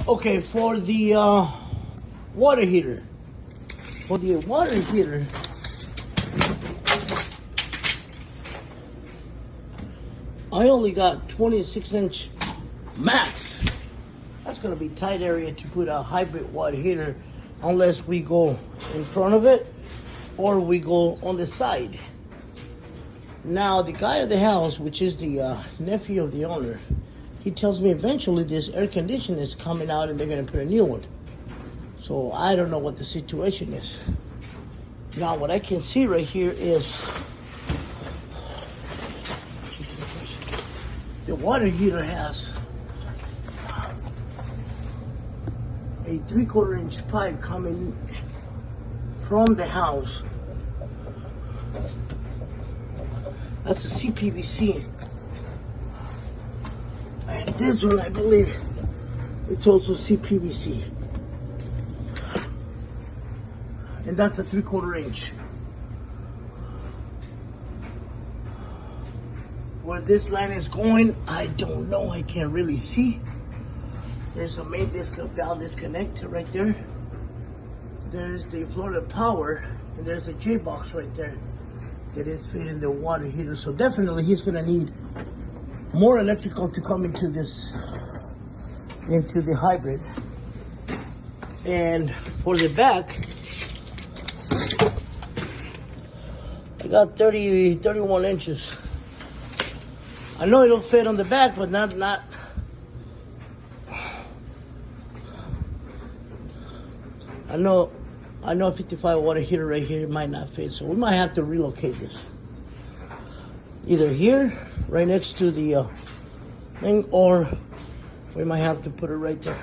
Okay, for the water heater. For the water heater, I only got 26-inch max. That's gonna be tight area to put a hybrid water heater unless we go in front of it or we go on the side. Now, the guy at the house, which is the nephew of the owner, he tells me eventually this air conditioner is coming out and they're gonna put a new one. So I don't know what the situation is. Now, what I can see right here is the water heater has a 3/4 inch pipe coming from the house. That's a CPVC. And this one, I believe, it's also CPVC. And that's a 3/4 inch. Where this line is going, I don't know. I can't really see. There's a main valve disconnect right there. There's the Florida power, and there's a J box right there that is feeding the water heater. So definitely he's gonna need more electrical to come into the hybrid. And for the back, I got 31 inches. I know it'll fit on the back, but not. I know a 55 water heater right here might not fit, so we might have to relocate this. Either here, right next to the thing, or we might have to put it right there.